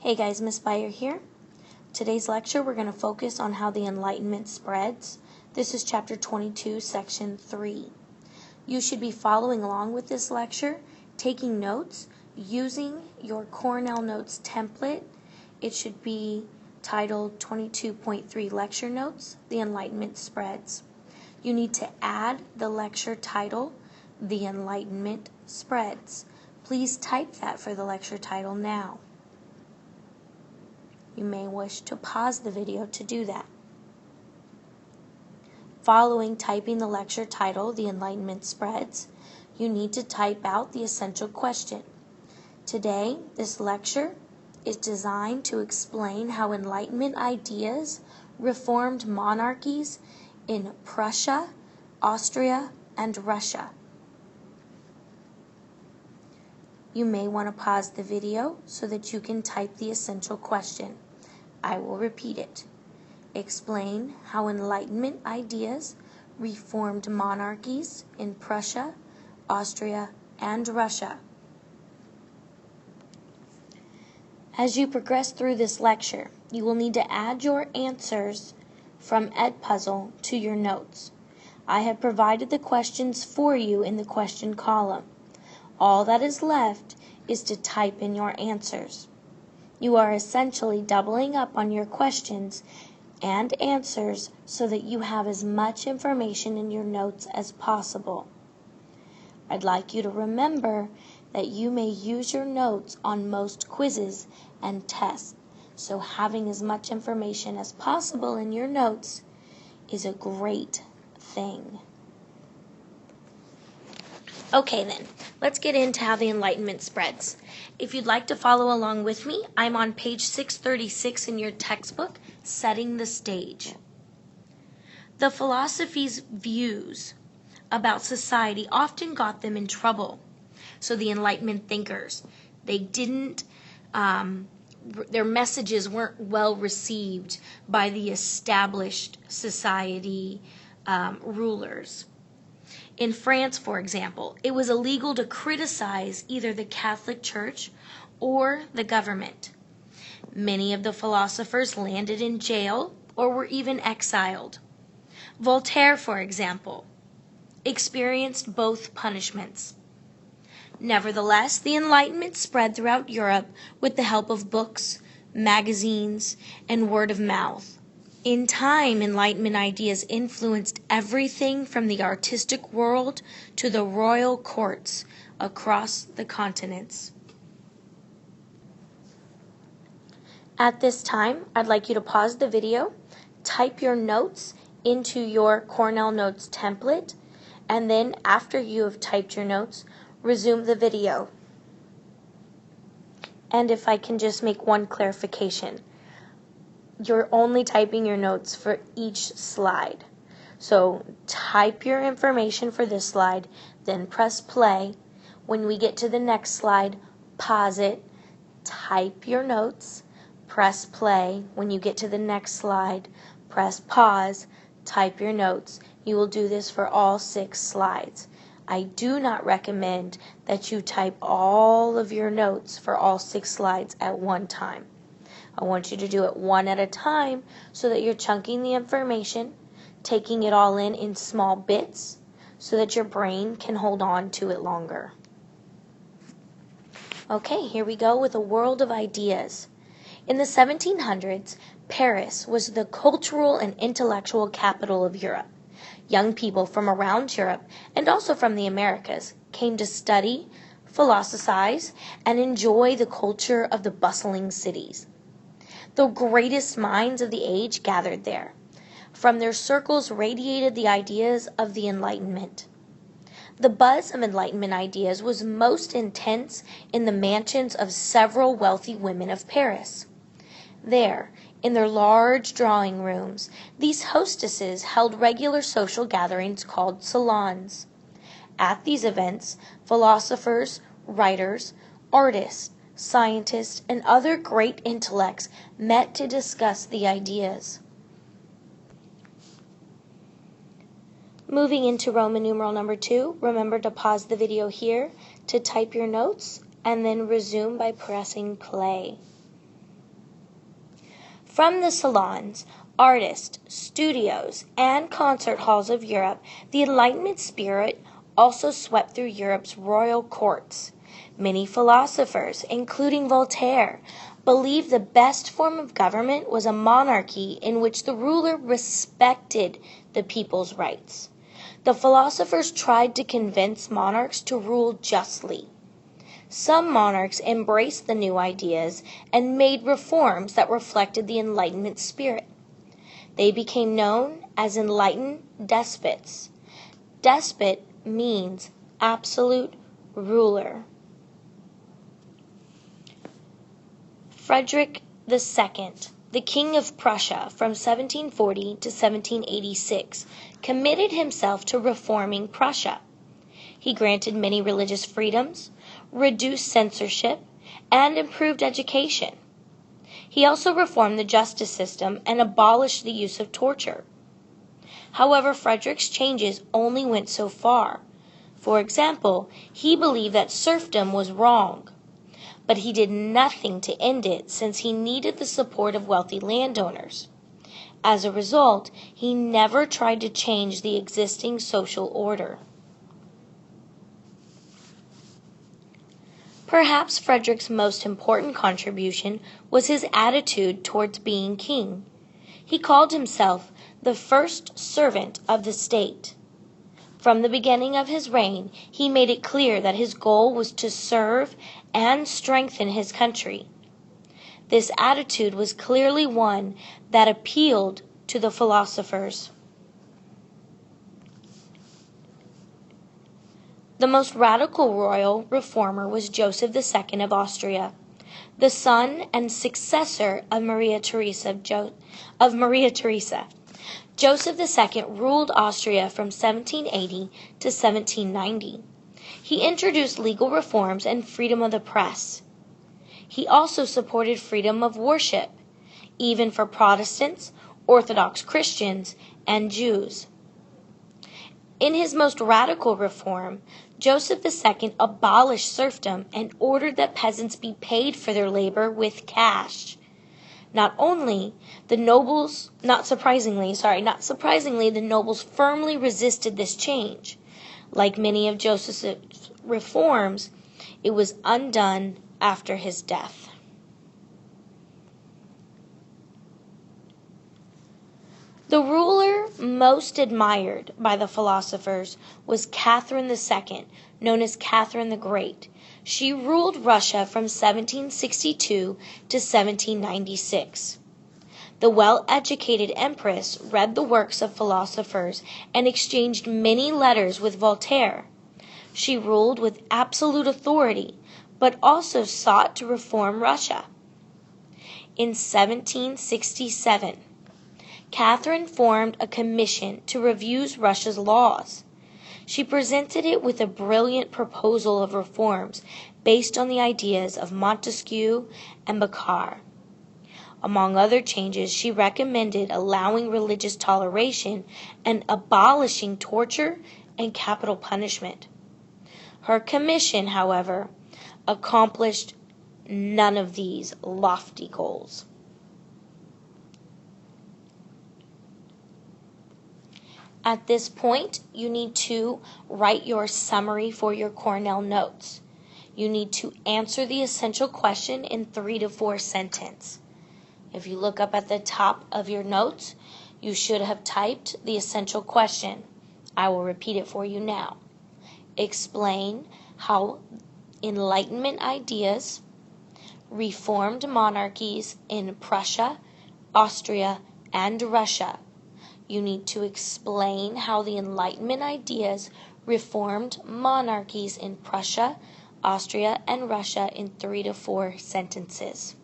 Hey guys, Miss Byer here. Today's lecture we're going to focus on how the Enlightenment spreads. This is chapter 22, section 3. You should be following along with this lecture, taking notes, using your Cornell Notes template. It should be titled 22.3 Lecture Notes, The Enlightenment Spreads. You need to add the lecture title, The Enlightenment Spreads. Please type that for the lecture title now. You may wish to pause the video to do that. Following typing the lecture title, The Enlightenment Spreads, you need to type out the essential question. Today, this lecture is designed to explain how Enlightenment ideas reformed monarchies in Prussia, Austria, and Russia. You may want to pause the video so that you can type the essential question. I will repeat it. Explain how Enlightenment ideas reformed monarchies in Prussia, Austria, and Russia. As you progress through this lecture, you will need to add your answers from Edpuzzle to your notes. I have provided the questions for you in the question column. All that is left is to type in your answers. You are essentially doubling up on your questions and answers so that you have as much information in your notes as possible. I'd like you to remember that you may use your notes on most quizzes and tests, so having as much information as possible in your notes is a great thing. Okay then, let's get into how the Enlightenment spreads. If you'd like to follow along with me, I'm on page 636 in your textbook, Setting the Stage. The philosophy's views about society often got them in trouble. So the Enlightenment thinkers, their messages weren't well received by the established society rulers. In France, for example, it was illegal to criticize either the Catholic Church or the government. Many of the philosophers landed in jail or were even exiled. Voltaire, for example, experienced both punishments. Nevertheless, the Enlightenment spread throughout Europe with the help of books, magazines, and word of mouth. In time, Enlightenment ideas influenced everything from the artistic world to the royal courts across the continents. At this time, I'd like you to pause the video, type your notes into your Cornell Notes template, and then after you have typed your notes, resume the video. And if I can just make one clarification. You're only typing your notes for each slide. So type your information for this slide, then press play. When we get to the next slide, pause it, type your notes, press play. When you get to the next slide, press pause, type your notes. You will do this for all 6 slides. I do not recommend that you type all of your notes for all 6 slides at one time. I want you to do it one at a time so that you're chunking the information, taking it all in small bits so that your brain can hold on to it longer. Okay, here we go with a world of ideas. In the 1700s, Paris was the cultural and intellectual capital of Europe. Young people from around Europe and also from the Americas came to study, philosophize, and enjoy the culture of the bustling cities. The greatest minds of the age gathered there. From their circles radiated the ideas of the Enlightenment. The buzz of Enlightenment ideas was most intense in the mansions of several wealthy women of Paris. There, in their large drawing rooms, these hostesses held regular social gatherings called salons. At these events, philosophers, writers, artists, scientists, and other great intellects met to discuss the ideas. Moving into Roman numeral number 2, remember to pause the video here to type your notes and then resume by pressing play. From the salons, artists, studios, and concert halls of Europe, the Enlightenment spirit also swept through Europe's royal courts. Many philosophers, including Voltaire, believed the best form of government was a monarchy in which the ruler respected the people's rights. The philosophers tried to convince monarchs to rule justly. Some monarchs embraced the new ideas and made reforms that reflected the Enlightenment spirit. They became known as enlightened despots. Despot means absolute ruler. Frederick II, the King of Prussia from 1740 to 1786, committed himself to reforming Prussia. He granted many religious freedoms, reduced censorship, and improved education. He also reformed the justice system and abolished the use of torture. However, Frederick's changes only went so far. For example, he believed that serfdom was wrong, but he did nothing to end it since he needed the support of wealthy landowners. As a result, he never tried to change the existing social order. Perhaps Frederick's most important contribution was his attitude towards being king. He called himself the first servant of the state. From the beginning of his reign, he made it clear that his goal was to serve and strengthen his country. This attitude was clearly one that appealed to the philosophers. The most radical royal reformer was Joseph II of Austria, the son and successor of Maria Theresa. Joseph II ruled Austria from 1780 to 1790. He introduced legal reforms and freedom of the press. He also supported freedom of worship, even for Protestants, Orthodox Christians, and Jews. In his most radical reform, Joseph II abolished serfdom and ordered that peasants be paid for their labor with cash. Not surprisingly, the nobles firmly resisted this change. Like many of Joseph's reforms, it was undone after his death. The ruler most admired by the philosophers was Catherine II, known as Catherine the Great. She ruled Russia from 1762 to 1796. The well-educated empress read the works of philosophers and exchanged many letters with Voltaire. She ruled with absolute authority, but also sought to reform Russia. In 1767, Catherine formed a commission to review Russia's laws. She presented it with a brilliant proposal of reforms based on the ideas of Montesquieu and Beccaire. Among other changes, she recommended allowing religious toleration and abolishing torture and capital punishment. Her commission, however, accomplished none of these lofty goals. At this point, you need to write your summary for your Cornell notes. You need to answer the essential question in 3 to 4 sentences. If you look up at the top of your notes, you should have typed the essential question. I will repeat it for you now. Explain how Enlightenment ideas reformed monarchies in Prussia, Austria, and Russia. You need to explain how the Enlightenment ideas reformed monarchies in Prussia, Austria, and Russia in 3 to 4 sentences.